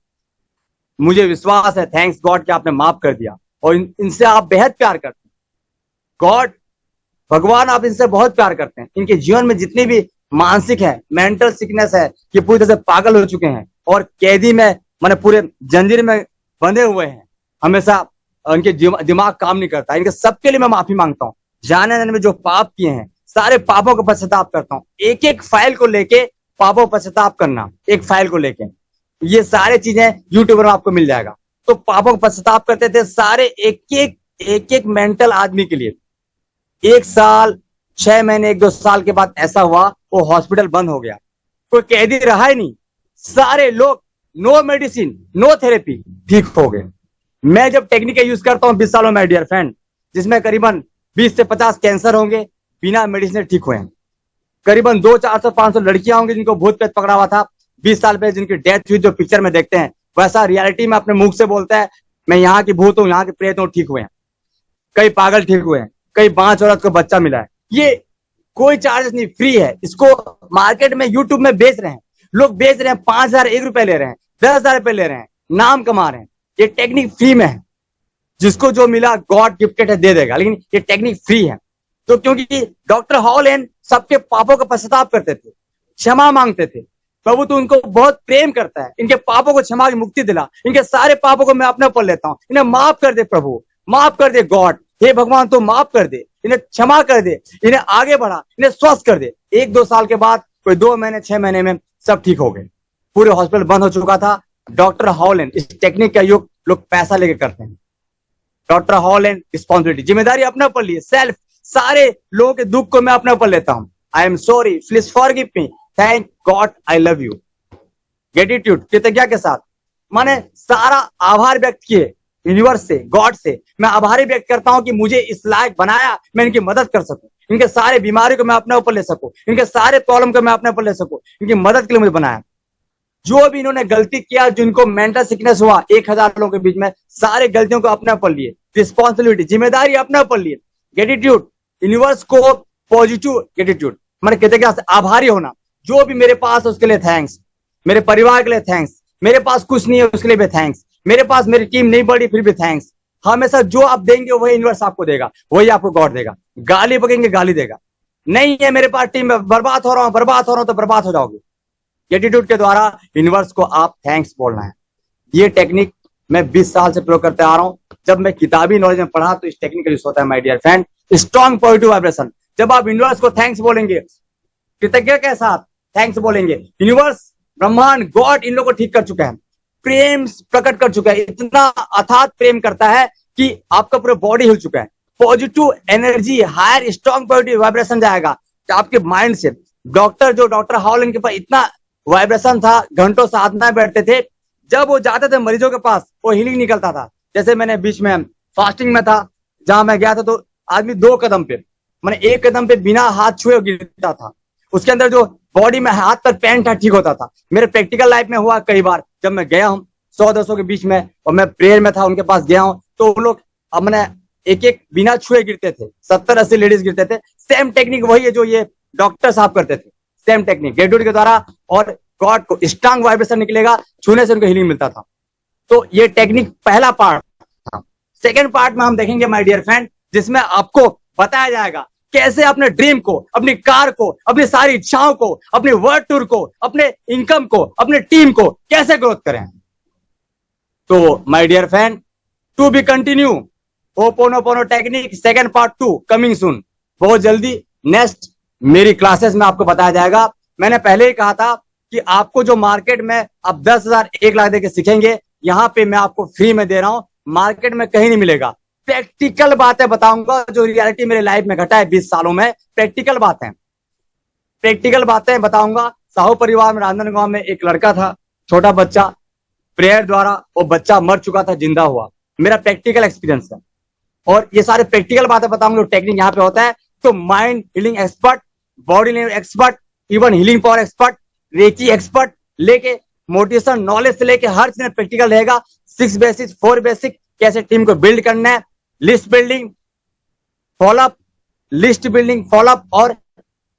मुझे विश्वास है, थैंक्स गॉड कि आपने माफ कर दिया, और इनसे आप बेहद प्यार करते हैं, गॉड, भगवान, आप इनसे बहुत प्यार करते हैं। इनके जीवन में जितनी भी मानसिक है, मेंटल सिकनेस है, कि पूरी तरह से पागल हो चुके हैं और कैदी में, माने पूरे जंजीर में बंधे हुए हैं, हमेशा उनके दिमाग काम नहीं करता, इनके सबके लिए मैं माफी मांगता हूँ। जाने जाने में जो पाप किए हैं, सारे पापों का पश्चाताप करता हूँ। एक एक फाइल को लेके पापों का पश्चाताप करना, एक फाइल को लेके, ये सारे चीजें यूट्यूब में आपको मिल जाएगा। तो पापों का पश्चाताप करते थे सारे, एक एक मेंटल आदमी के लिए। 1 साल 6 महीने 1-2 साल के बाद ऐसा हुआ, वो हॉस्पिटल बंद हो गया, कोई कैदी रहा ही नहीं, सारे लोग, नो मेडिसिन, नो थेरेपी, ठीक हो गए। मैं जब टेक्निक यूज करता हूं 20 सालों में डियर फ्रेंड, जिसमें करीबन 20 से 50 कैंसर होंगे बिना मेडिसिन ठीक हुए हैं, करीबन 200-400-500 लड़कियां होंगी जिनको भूत प्रेत पकड़ा हुआ था 20 साल पहले, जिनकी डेथ हुई, जो पिक्चर में देखते हैं वैसा रियलिटी में अपने मुख से बोलता है, मैं यहाँ की भूत हूँ, यहाँ के प्रेत हूँ, ठीक हुए हैं। कई पागल ठीक हुए हैं, कई 5 औरत को बच्चा मिला है। ये कोई चार्जेस नहीं, फ्री है। इसको मार्केट में, यूट्यूब में बेच रहे हैं लोग, बेच रहे हैं, 5,000 1 रुपए ले रहे हैं, 10,000 रुपए ले रहे हैं, नाम कमा रहे हैं। ये टेक्निक फ्री में है, जिसको जो मिला गॉड गिफ्टेड है, दे देगा, लेकिन ये टेक्निक फ्री है। तो क्योंकि डॉक्टर हॉलैंड सबके पापों का पश्चाताप करते थे, क्षमा मांगते थे, प्रभु तो उनको बहुत प्रेम करता है, इनके पापों को क्षमा की मुक्ति दिला, इनके सारे पापों को मैं अपने ऊपर लेता हूं, इन्हें माफ कर दे प्रभु, माफ कर दे गॉड, हे भगवान तो माफ कर दे, इन्हें क्षमा कर दे, इन्हें आगे बढ़ा, इन्हें स्वस्थ कर दे। 1-2 साल के बाद, कोई 2 महीने 6 महीने में सब ठीक हो गए, पूरे हॉस्पिटल बंद हो चुका था। डॉक्टर हॉलैंड, इस टेक्निक का योग लोग पैसा लेके करते हैं। डॉक्टर हॉलैंड रिस्पॉन्सिबिलिटी, जिम्मेदारी अपने ऊपर लिए, सेल्फ, सारे लोगों के दुख को मैं अपने ऊपर लेता हूं, आई am sorry, please forgive me, thank God, I love you. Gratitude, कृतज्ञता के साथ, माने सारा आभार व्यक्त किए यूनिवर्स से, गॉड से, मैं आभारी व्यक्त करता हूं कि मुझे इस लायक बनाया, मैं इनकी मदद कर सकूं, इनके सारे बीमारी को मैं अपने ऊपर ले सकूं, इनके सारे प्रॉब्लम को मैं अपने ऊपर ले सकूं, इनकी मदद के लिए मुझे बनाया। जो भी इन्होंने गलती किया, जिनको मेंटल सिकनेस हुआ 1000 लोगों के बीच में, सारे गलतियों को अपने ऊपर लिए, रिस्पॉन्सिबिलिटी, जिम्मेदारी अपने ऊपर लिए। ग्रेटिट्यूड, यूनिवर्स को पॉजिटिव ग्रेटिट्यूड, मैंने कृतज्ञता से आभारी होना, जो भी मेरे पास है उसके लिए थैंक्स, मेरे परिवार के लिए थैंक्स, मेरे पास कुछ नहीं है उसके लिए भी थैंक्स, मेरे पास मेरी टीम नहीं बढ़ी फिर भी थैंक्स। हमेशा जो आप देंगे वही यूनिवर्स आपको देगा, वही आपको गॉड देगा। गाली बकेंगे, गाली देगा, नहीं है मेरे पास टीम में, बर्बाद हो रहा हूं तो बर्बाद हो जाओगे। एटीट्यूड के द्वारा यूनिवर्स को आप थैंक्स बोलना है। ये टेक्निक मैं 20 साल से प्रयोग करते आ रहा हूं। जब मैं किताबी नॉलेज में पढ़ा तो इस टेक्निक का यूज होता है my dear friend, strong positive vibration. जब आप यूनिवर्स को थैंक्स बोलेंगे, कृतज्ञता के साथ थैंक्स बोलेंगे, यूनिवर्स, ब्रह्मांड, गॉड इन लोगों को ठीक कर चुका है, प्रेम प्रकट कर चुका है, इतना अथात प्रेम करता है कि आपका पूरा बॉडी हिल चुका है, positive energy, higher strong positive vibration जाएगा कि आपके माइंड से। डॉक्टर हॉलन के पास इतना वाइब्रेशन था, घंटों साधना बैठते थे, जब वो जाते थे मरीजों के पास वो हीलिंग निकलता था। जैसे मैंने बीच में फास्टिंग में था, जहां मैं गया था, तो आदमी 2 कदम पे, मैंने 1 कदम पे बिना हाथ छुए गिरता था, उसके अंदर जो बॉडी में हाथ पर पेन था ठीक होता था। मेरे प्रैक्टिकल लाइफ में हुआ कई बार, जब मैं गया हूँ 100-200 के बीच में और मैं प्रेयर में था, उनके पास गया हूँ, तो वो लोग अब मैंने एक बिना छुए गिरते थे, 70-80 लेडीज गिरते थे। सेम टेक्निक वही है जो ये डॉक्टर साहब करते थे, सेम टेक्निक ग्रेजुएट के द्वारा, और गॉड को स्ट्रांग वाइब्रेशन निकलेगा, छूने से उनको हीलिंग मिलता था। तो ये टेक्निक पहला पार्ट था। सेकेंड पार्ट में हम देखेंगे माय डियर फ्रेंड, जिसमें आपको बताया जाएगा कैसे अपने ड्रीम को, अपनी कार को, अपनी सारी इच्छाओं को, अपने वर्ल्ड टूर को, अपने इनकम को, अपने टीम को कैसे ग्रोथ करें। तो my dear friend, to be continue hooponopono technique second part 2 coming soon, बहुत जल्दी नेक्स्ट मेरी क्लासेस में आपको बताया जाएगा। मैंने पहले ही कहा था कि आपको जो मार्केट में आप 10,000 1 लाख देके सीखेंगे, यहाँ पे मैं आपको फ्री में दे रहा हूं, मार्केट में कहीं नहीं मिलेगा। प्रैक्टिकल बातें बताऊंगा जो रियलिटी मेरे लाइफ में घटा है 20 सालों में, प्रैक्टिकल बातें बताऊंगा। साहू परिवार में रांधन गांव में एक लड़का था, छोटा बच्चा, प्रेयर द्वारा वो बच्चा मर चुका था, जिंदा हुआ। मेरा प्रैक्टिकल एक्सपीरियंस है और ये सारे प्रैक्टिकल बातें बताऊंगा। टेक्निक यहाँ पे होता है, तो mind healing expert, body healing expert, even healing power expert, reiki expert लेके, मोटिवेशन नॉलेज से लेके हर चीज में प्रैक्टिकल रहेगा। 6 बेसिक 4 बेसिक, कैसे टीम को बिल्ड करना है, list building, follow up, list building, follow up और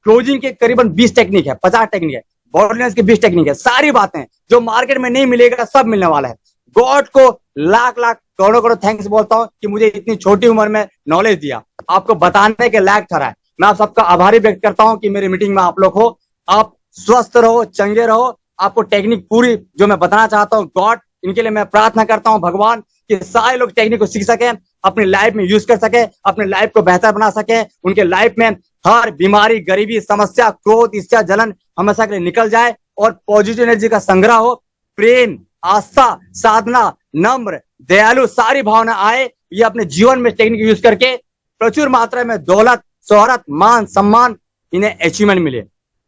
क्लोजिंग के करीबन 20 टेक्निक है, 50 टेक्निक है, बॉडीनेस की 20 टेक्निक है। सारी बातें जो मार्केट में नहीं मिलेगा सब मिलने वाला है। गॉड को लाख करोड़ों थैंक्स बोलता हूं कि मुझे इतनी छोटी उम्र में नॉलेज दिया, आपको बताने के लायक ठहरा है। मैं आप सबका आभारी व्यक्त करता हूं कि मेरी मीटिंग में आप लोग हो। आप स्वस्थ रहो, चंगे रहो। आपको टेक्निक पूरी जो मैं बताना चाहता हूं, गॉड इनके लिए मैं प्रार्थना करता हूं भगवान कि सारे लोग टेक्निक को सीख सके, अपनी लाइफ में यूज कर सके, अपने लाइफ को बेहतर बना सके, उनके लाइफ में हर बीमारी, गरीबी, समस्या, क्रोध, ईर्ष्या, जलन हमेशा के लिए निकल जाए और पॉजिटिव एनर्जी का संग्रह हो। प्रेम, आस्था, साधना, नम्र, दयालु सारी भावना आए। ये अपने जीवन में टेक्निक यूज करके प्रचुर मात्रा में दौलत, शोहरत, मान, सम्मान इन्हें अचीवमेंट मिले।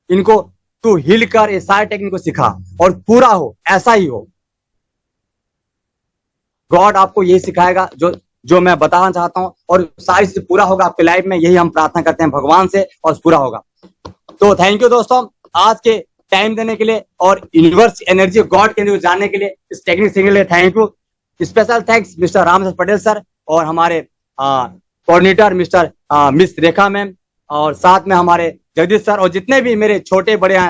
इनको तू हिल कर ये सारे टेक्निक को सिखा और पूरा हो, ऐसा ही हो। गॉड आपको यही सिखाएगा जो मैं बताना चाहता हूं और सारी चीज पूरा होगा आपके लाइफ में, यही हम प्रार्थना करते हैं भगवान से और पूरा होगा। तो थैंक यू दोस्तों आज के टाइम देने के लिए और यूनिवर्स एनर्जी, गॉड के एनर्जी जानने के लिए, इस टेक्निक सीखने के लिए thank you. Special thanks mister Ram Patel sir और हमारे कोऑर्डिनेटर मिस रेखा मैम और साथ में हमारे जगदीश सर और जितने भी मेरे छोटे बड़े हैं